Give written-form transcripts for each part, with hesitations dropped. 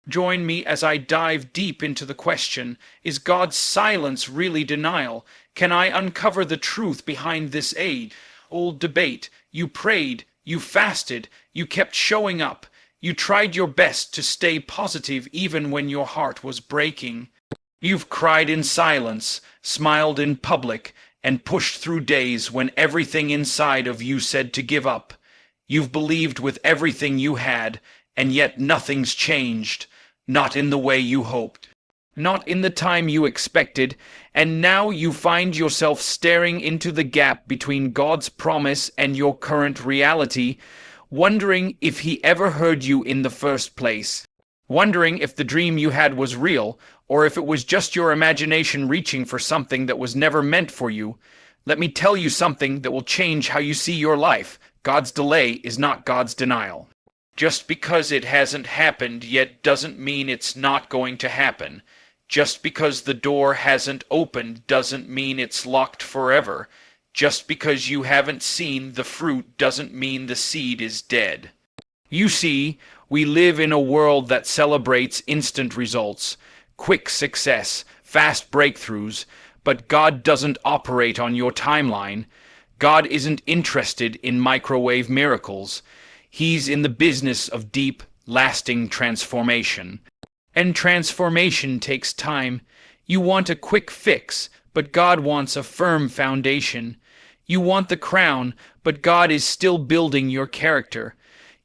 Join me as I dive deep into the question, is God's silence really denial? Can I uncover the truth behind this age-old debate? You prayed, you fasted, you kept showing up, you tried your best to stay positive even when your heart was breaking. You've cried in silence, smiled in public, and pushed through days when everything inside of you said to give up. You've believed with everything you had, and yet nothing's changed. Not in the way you hoped, not in the time you expected, and now you find yourself staring into the gap between God's promise and your current reality, wondering if He ever heard you in the first place, wondering if the dream you had was real, or if it was just your imagination reaching for something that was never meant for you. Let me tell you something that will change how you see your life. God's delay is not God's denial. Just because it hasn't happened yet doesn't mean it's not going to happen. Just because the door hasn't opened doesn't mean it's locked forever. Just because you haven't seen the fruit doesn't mean the seed is dead. You see, we live in a world that celebrates instant results, quick success, fast breakthroughs, but God doesn't operate on your timeline. God isn't interested in microwave miracles. He's in the business of deep, lasting transformation. And transformation takes time. You want a quick fix, but God wants a firm foundation. You want the crown, but God is still building your character.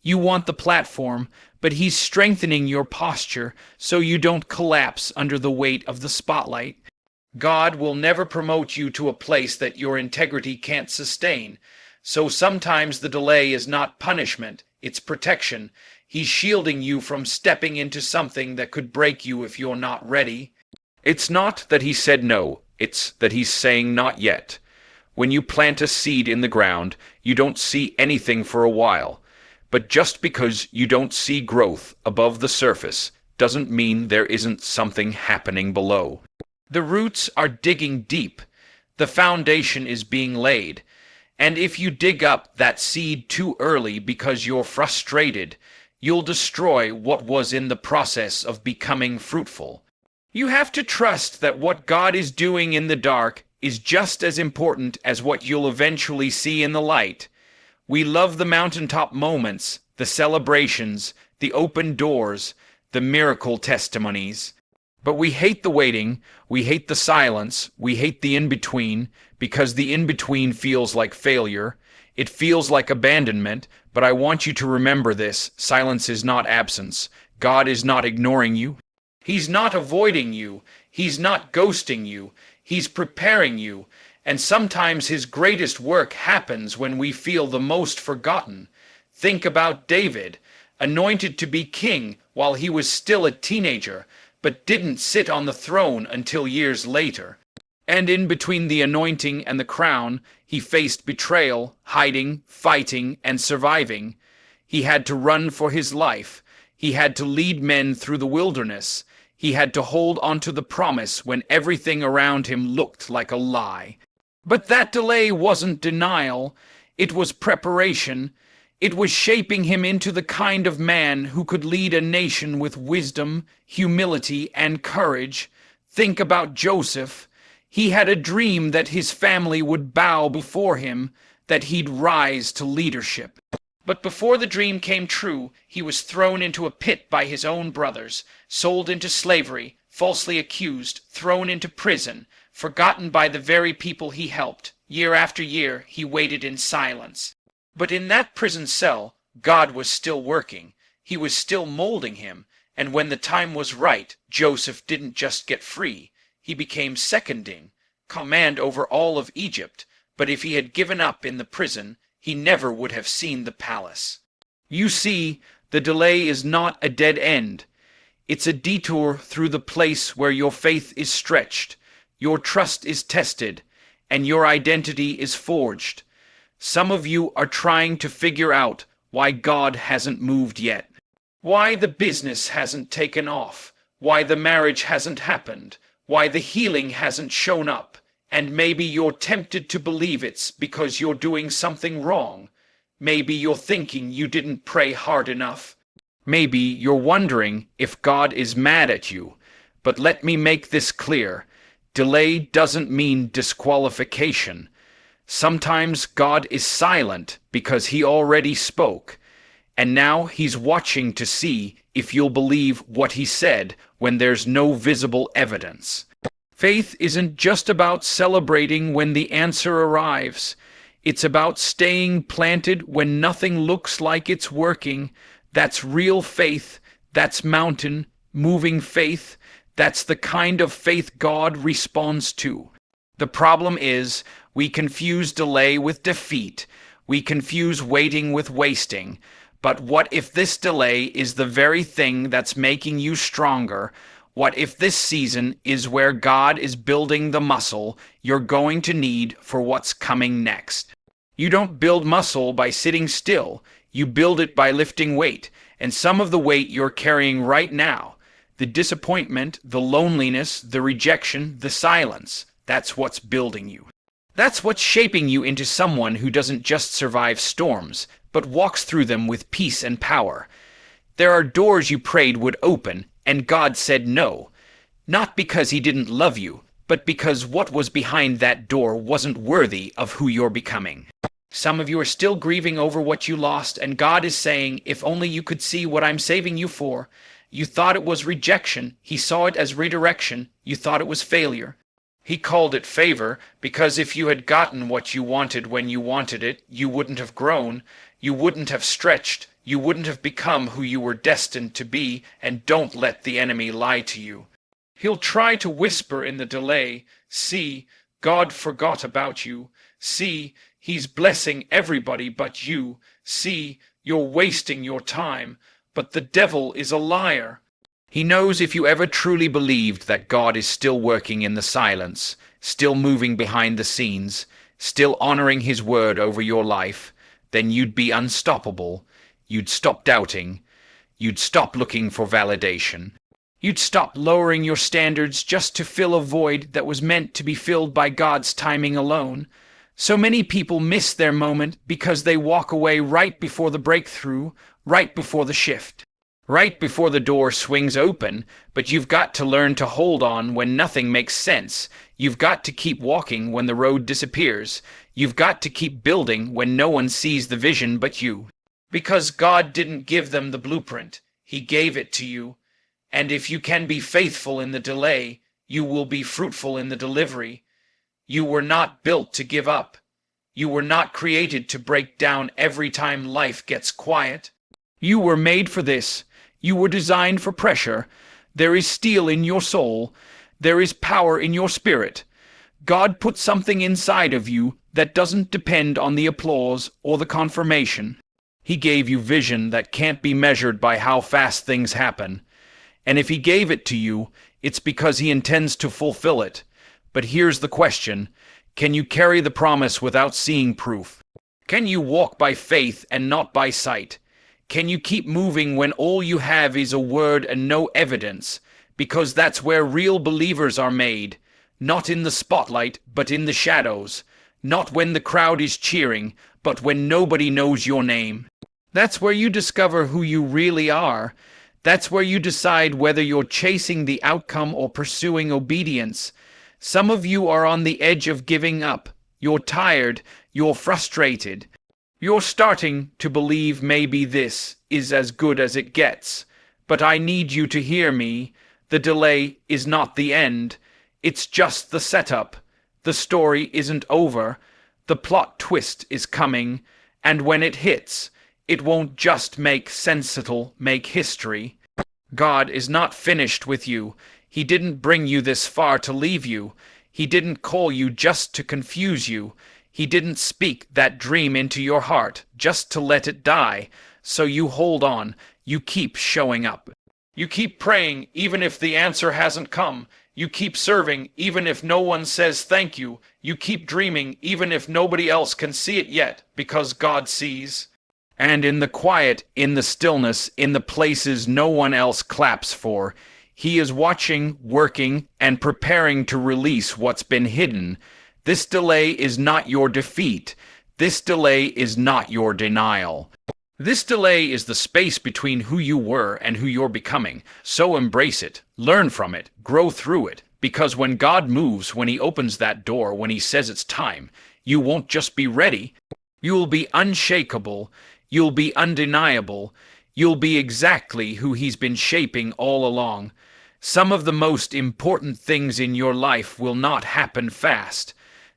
You want the platform, but He's strengthening your posture so you don't collapse under the weight of the spotlight. God will never promote you to a place that your integrity can't sustain. So sometimes the delay is not punishment, it's protection. He's shielding you from stepping into something that could break you if you're not ready. It's not that He said no, it's that He's saying not yet. When you plant a seed in the ground, you don't see anything for a while. But just because you don't see growth above the surface doesn't mean there isn't something happening below. The roots are digging deep. The foundation is being laid. And if you dig up that seed too early because you're frustrated, you'll destroy what was in the process of becoming fruitful. You have to trust that what God is doing in the dark is just as important as what you'll eventually see in the light. We love the mountaintop moments, the celebrations, the open doors, the miracle testimonies. But we hate the waiting, we hate the silence, we hate the in-between, because the in-between feels like failure. It feels like abandonment, but I want you to remember this. Silence is not absence. God is not ignoring you. He's not avoiding you. He's not ghosting you. He's preparing you. And sometimes His greatest work happens when we feel the most forgotten. Think about David, anointed to be king while he was still a teenager, but didn't sit on the throne until years later. And in between the anointing and the crown, he faced betrayal, hiding, fighting, and surviving. He had to run for his life. He had to lead men through the wilderness. He had to hold onto the promise when everything around him looked like a lie. But that delay wasn't denial. It was preparation. It was shaping him into the kind of man who could lead a nation with wisdom, humility, and courage. Think about Joseph. He had a dream that his family would bow before him, that he'd rise to leadership. But before the dream came true, he was thrown into a pit by his own brothers, sold into slavery, falsely accused, thrown into prison, forgotten by the very people he helped. Year after year, he waited in silence. But in that prison cell, God was still working. He was still molding him, and when the time was right, Joseph didn't just get free. He became seconding, command over all of Egypt, but if he had given up in the prison, he never would have seen the palace. You see, the delay is not a dead end. It's a detour through the place where your faith is stretched, your trust is tested, and your identity is forged. Some of you are trying to figure out why God hasn't moved yet, why the business hasn't taken off, why the marriage hasn't happened, why the healing hasn't shown up, and maybe you're tempted to believe it's because you're doing something wrong. Maybe you're thinking you didn't pray hard enough. Maybe you're wondering if God is mad at you, but let me make this clear. Delay doesn't mean disqualification. Sometimes God is silent because he already spoke, and now he's watching to see if you'll believe what he said when there's no visible evidence. Faith isn't just about celebrating when the answer arrives. It's about staying planted when nothing looks like it's working. That's real faith. That's mountain moving faith. That's the kind of faith God responds to. The problem is, we confuse delay with defeat. We confuse waiting with wasting. But what if this delay is the very thing that's making you stronger? What if this season is where God is building the muscle you're going to need for what's coming next? You don't build muscle by sitting still. You build it by lifting weight, and some of the weight you're carrying right now, the disappointment, the loneliness, the rejection, the silence, that's what's building you. That's what's shaping you into someone who doesn't just survive storms, but walks through them with peace and power. There are doors you prayed would open, and God said no. Not because he didn't love you, but because what was behind that door wasn't worthy of who you're becoming. Some of you are still grieving over what you lost, and God is saying, if only you could see what I'm saving you for. You thought it was rejection. He saw it as redirection. You thought it was failure. He called it favor, because if you had gotten what you wanted when you wanted it, you wouldn't have grown, you wouldn't have stretched, you wouldn't have become who you were destined to be, and don't let the enemy lie to you. He'll try to whisper in the delay, see, God forgot about you. See, he's blessing everybody but you. See, you're wasting your time. But the devil is a liar. He knows if you ever truly believed that God is still working in the silence, still moving behind the scenes, still honoring his word over your life, then you'd be unstoppable. You'd stop doubting. You'd stop looking for validation. You'd stop lowering your standards just to fill a void that was meant to be filled by God's timing alone. So many people miss their moment because they walk away right before the breakthrough, right before the shift, right before the door swings open. But you've got to learn to hold on when nothing makes sense. You've got to keep walking when the road disappears. You've got to keep building when no one sees the vision but you. Because God didn't give them the blueprint. He gave it to you. And if you can be faithful in the delay, you will be fruitful in the delivery. You were not built to give up. You were not created to break down every time life gets quiet. You were made for this. You were designed for pressure. There is steel in your soul. There is power in your spirit. God put something inside of you that doesn't depend on the applause or the confirmation. He gave you vision that can't be measured by how fast things happen. And if he gave it to you, it's because he intends to fulfill it. But here's the question. Can you carry the promise without seeing proof? Can you walk by faith and not by sight? Can you keep moving when all you have is a word and no evidence? Because that's where real believers are made. Not in the spotlight, but in the shadows. Not when the crowd is cheering, but when nobody knows your name. That's where you discover who you really are. That's where you decide whether you're chasing the outcome or pursuing obedience. Some of you are on the edge of giving up. You're tired. You're frustrated. You're starting to believe maybe this is as good as it gets. But I need you to hear me. The delay is not the end. It's just the setup. The story isn't over. The plot twist is coming. And when it hits, it won't just make sense, it'll make history. God is not finished with you. He didn't bring you this far to leave you. He didn't call you just to confuse you. He didn't speak that dream into your heart just to let it die. So you hold on. You keep showing up. You keep praying even if the answer hasn't come. You keep serving even if no one says thank you. You keep dreaming even if nobody else can see it yet, because God sees. And in the quiet, in the stillness, in the places no one else claps for, he is watching, working, and preparing to release what's been hidden. This delay is not your defeat. This delay is not your denial. This delay is the space between who you were and who you're becoming. So embrace it, learn from it, grow through it. Because when God moves, when He opens that door, when He says it's time, you won't just be ready, you'll be unshakable, you'll be undeniable, you'll be exactly who He's been shaping all along. Some of the most important things in your life will not happen fast.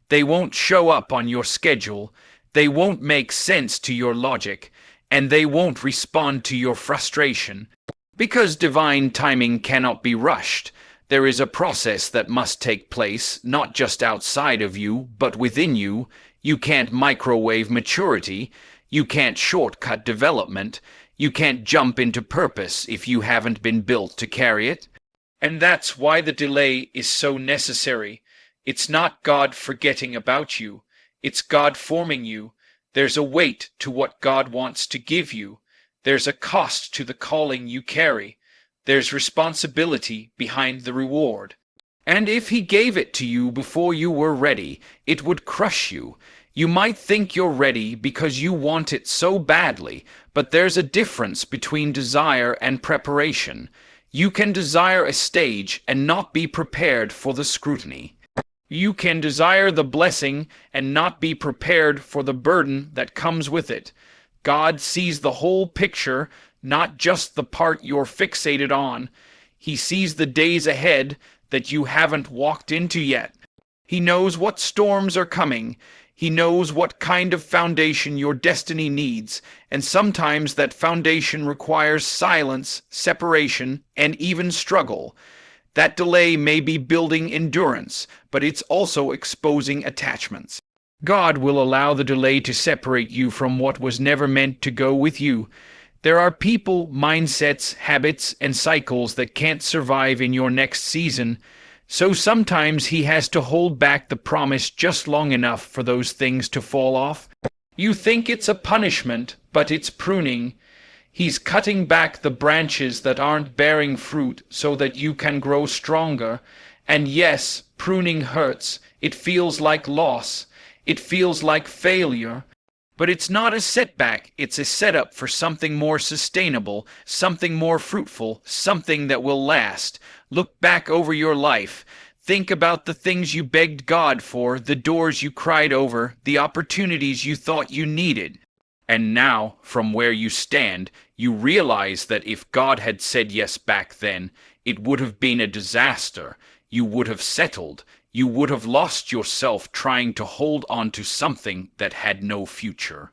They won't show up on your schedule, they won't make sense to your logic, and they won't respond to your frustration. Because divine timing cannot be rushed, there is a process that must take place, not just outside of you, but within you. You can't microwave maturity, you can't shortcut development, you can't jump into purpose if you haven't been built to carry it. And that's why the delay is so necessary. It's not God forgetting about you, it's God forming you. There's a weight to what God wants to give you. There's a cost to the calling you carry. There's responsibility behind the reward. And if He gave it to you before you were ready, it would crush you. You might think you're ready because you want it so badly, but there's a difference between desire and preparation. You can desire a stage and not be prepared for the scrutiny. You can desire the blessing and not be prepared for the burden that comes with it. God sees the whole picture, not just the part you're fixated on. He sees the days ahead that you haven't walked into yet. He knows what storms are coming. He knows what kind of foundation your destiny needs, and sometimes that foundation requires silence, separation, and even struggle. That delay may be building endurance, but it's also exposing attachments. God will allow the delay to separate you from what was never meant to go with you. There are people, mindsets, habits, and cycles that can't survive in your next season, so sometimes He has to hold back the promise just long enough for those things to fall off. You think it's a punishment, but it's pruning. He's cutting back the branches that aren't bearing fruit so that you can grow stronger. And yes, pruning hurts. It feels like loss. It feels like failure. But it's not a setback. It's a setup for something more sustainable, something more fruitful, something that will last. Look back over your life. Think about the things you begged God for, the doors you cried over, the opportunities you thought you needed. And now, from where you stand, you realize that if God had said yes back then, it would have been a disaster. You would have settled. You would have lost yourself trying to hold on to something that had no future.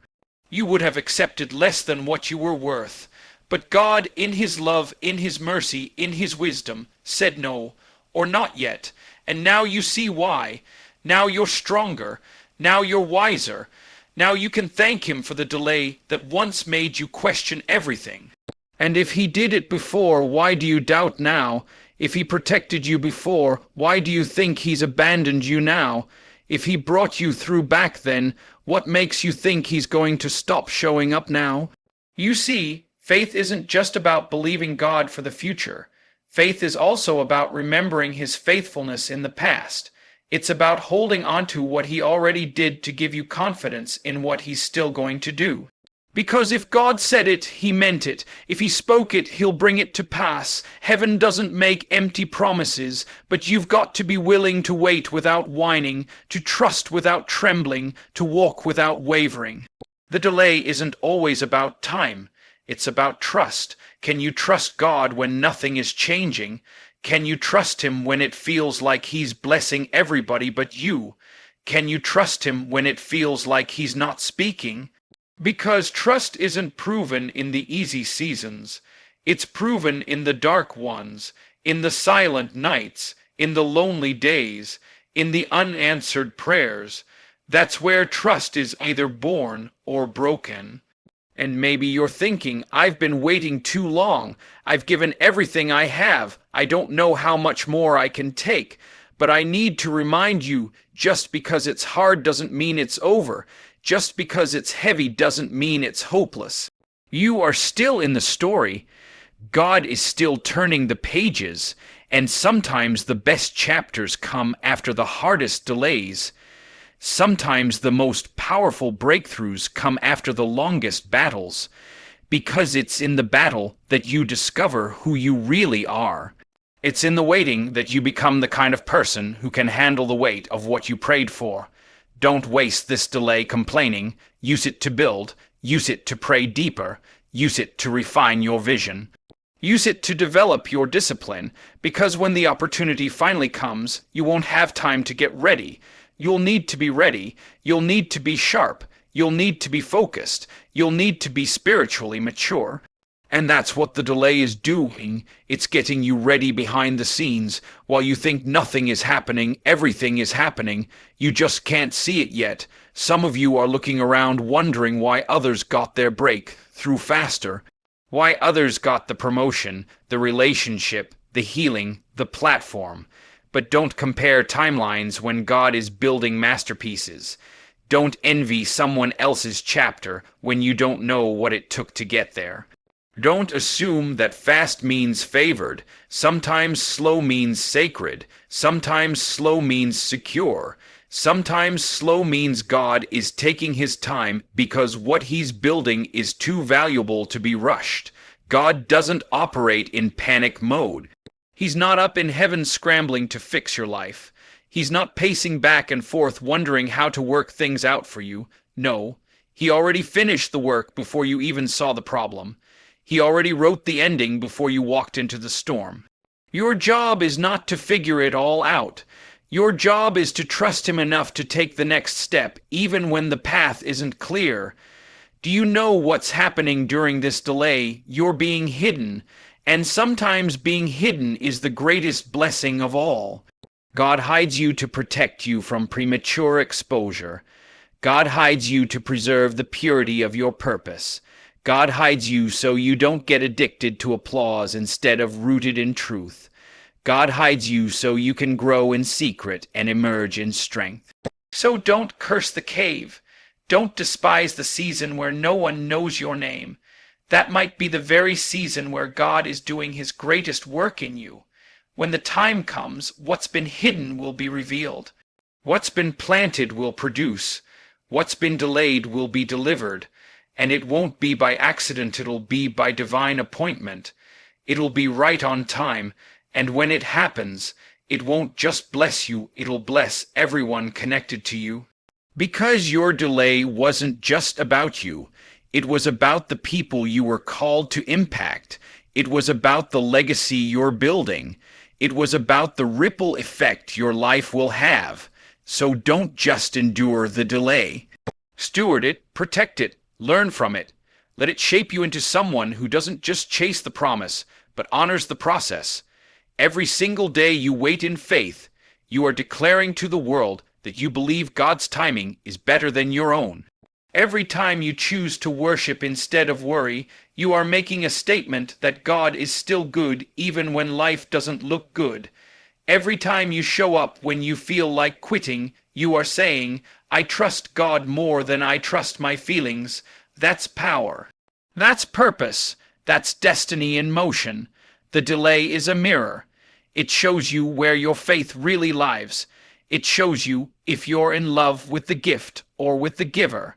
You would have accepted less than what you were worth. But God, in His love, in His mercy, in His wisdom, said no, or not yet. And now you see why. Now you're stronger. Now you're wiser. Now you can thank Him for the delay that once made you question everything. And if He did it before, why do you doubt now? If He protected you before, why do you think He's abandoned you now? If He brought you through back then, what makes you think He's going to stop showing up now? You see, faith isn't just about believing God for the future. Faith is also about remembering His faithfulness in the past. It's about holding on to what He already did to give you confidence in what He's still going to do. Because if God said it, He meant it. If He spoke it, He'll bring it to pass. Heaven doesn't make empty promises, but you've got to be willing to wait without whining, to trust without trembling, to walk without wavering. The delay isn't always about time. It's about trust. Can you trust God when nothing is changing? Can you trust Him when it feels like He's blessing everybody but you? Can you trust Him when it feels like He's not speaking? Because trust isn't proven in the easy seasons. It's proven in the dark ones, in the silent nights, in the lonely days, in the unanswered prayers. That's where trust is either born or broken. And maybe you're thinking, I've been waiting too long. I've given everything I have. I don't know how much more I can take. But I need to remind you, just because it's hard doesn't mean it's over. Just because it's heavy doesn't mean it's hopeless. You are still in the story. God is still turning the pages. And sometimes the best chapters come after the hardest delays. Sometimes the most powerful breakthroughs come after the longest battles, because it's in the battle that you discover who you really are. It's in the waiting that you become the kind of person who can handle the weight of what you prayed for. Don't waste this delay complaining. Use it to build. Use it to pray deeper. Use it to refine your vision. Use it to develop your discipline, because when the opportunity finally comes, you won't have time to get ready. You'll need to be ready. You'll need to be sharp. You'll need to be focused. You'll need to be spiritually mature. And that's what the delay is doing. It's getting you ready behind the scenes. While you think nothing is happening, everything is happening. You just can't see it yet. Some of you are looking around wondering why others got their breakthrough faster. Why others got the promotion, the relationship, the healing, the platform. But don't compare timelines when God is building masterpieces. Don't envy someone else's chapter when you don't know what it took to get there. Don't assume that fast means favored. Sometimes slow means sacred. Sometimes slow means secure. Sometimes slow means God is taking his time because what he's building is too valuable to be rushed. God doesn't operate in panic mode. He's not up in heaven scrambling to fix your life. He's not pacing back and forth wondering how to work things out for you. No, he already finished the work before you even saw the problem. He already wrote the ending before you walked into the storm. Your job is not to figure it all out. Your job is to trust him enough to take the next step, even when the path isn't clear. Do you know what's happening during this delay? You're being hidden, and sometimes being hidden is the greatest blessing of all. God hides you to protect you from premature exposure. God hides you to preserve the purity of your purpose. God hides you so you don't get addicted to applause instead of rooted in truth. God hides you so you can grow in secret and emerge in strength. So don't curse the cave. Don't despise the season where no one knows your name. That might be the very season where God is doing his greatest work in you. When the time comes, what's been hidden will be revealed. What's been planted will produce. What's been delayed will be delivered. And it won't be by accident, it'll be by divine appointment. It'll be right on time, and when it happens, it won't just bless you, it'll bless everyone connected to you. Because your delay wasn't just about you, it was about the people you were called to impact. It was about the legacy you're building. It was about the ripple effect your life will have. So don't just endure the delay. Steward it, protect it, learn from it. Let it shape you into someone who doesn't just chase the promise, but honors the process. Every single day you wait in faith, you are declaring to the world that you believe God's timing is better than your own. Every time you choose to worship instead of worry, you are making a statement that God is still good even when life doesn't look good. Every time you show up when you feel like quitting, you are saying, I trust God more than I trust my feelings. That's power. That's purpose. That's destiny in motion. The delay is a mirror. It shows you where your faith really lies. It shows you if you're in love with the gift or with the giver.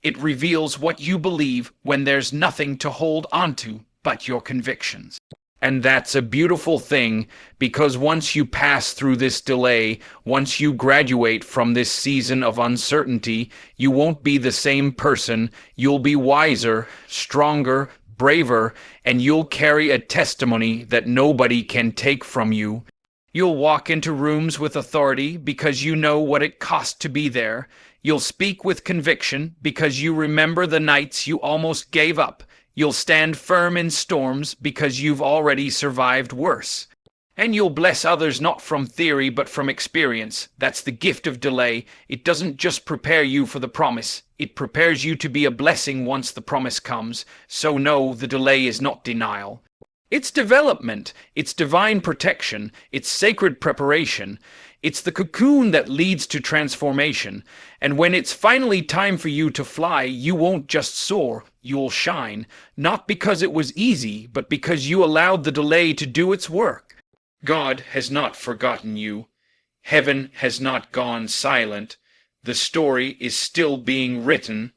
It reveals what you believe when there's nothing to hold onto but your convictions. And that's a beautiful thing, because once you pass through this delay, once you graduate from this season of uncertainty, you won't be the same person. You'll be wiser, stronger, braver, and you'll carry a testimony that nobody can take from you. You'll walk into rooms with authority because you know what it cost to be there. You'll speak with conviction because you remember the nights you almost gave up. You'll stand firm in storms because you've already survived worse. And you'll bless others not from theory but from experience. That's the gift of delay. It doesn't just prepare you for the promise. It prepares you to be a blessing once the promise comes. So no, the delay is not denial. It's development. It's divine protection. It's sacred preparation. It's the cocoon that leads to transformation. And when it's finally time for you to fly, you won't just soar, you'll shine. Not because it was easy, but because you allowed the delay to do its work. God has not forgotten you. Heaven has not gone silent. The story is still being written.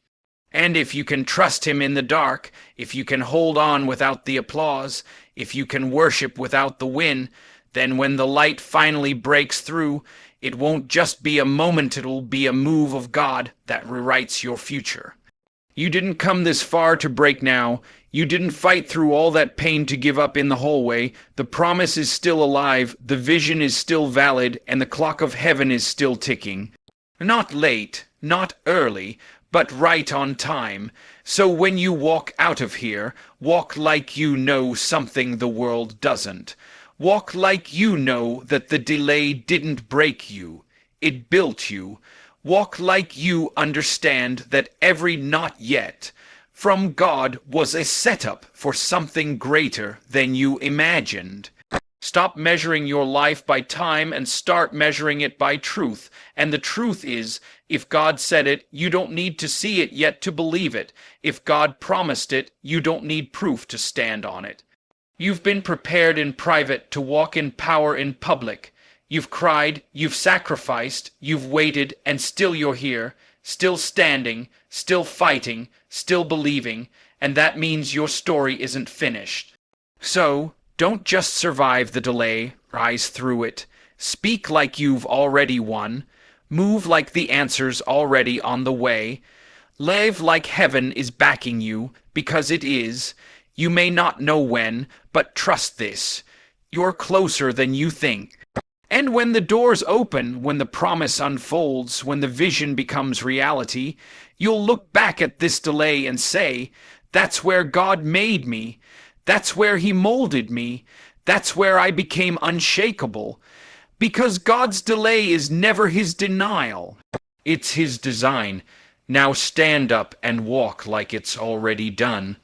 And if you can trust him in the dark, if you can hold on without the applause, if you can worship without the win, then when the light finally breaks through, it won't just be a moment, it'll be a move of God that rewrites your future. You didn't come this far to break now. You didn't fight through all that pain to give up in the hallway. The promise is still alive, the vision is still valid, and the clock of heaven is still ticking. Not late, not early, but right on time. So when you walk out of here, walk like you know something the world doesn't. Walk like you know that the delay didn't break you. It built you. Walk like you understand that every not yet from God was a setup for something greater than you imagined. Stop measuring your life by time and start measuring it by truth. And the truth is, if God said it, you don't need to see it yet to believe it. If God promised it, you don't need proof to stand on it. You've been prepared in private to walk in power in public. You've cried, you've sacrificed, you've waited, and still you're here, still standing, still fighting, still believing, and that means your story isn't finished. So, don't just survive the delay, rise through it. Speak like you've already won. Move like the answer's already on the way. Live like heaven is backing you, because it is. You may not know when, but trust this. You're closer than you think. And when the doors open, when the promise unfolds, when the vision becomes reality, you'll look back at this delay and say, that's where God made me. That's where he molded me. That's where I became unshakable. Because God's delay is never his denial. It's his design. Now stand up and walk like it's already done.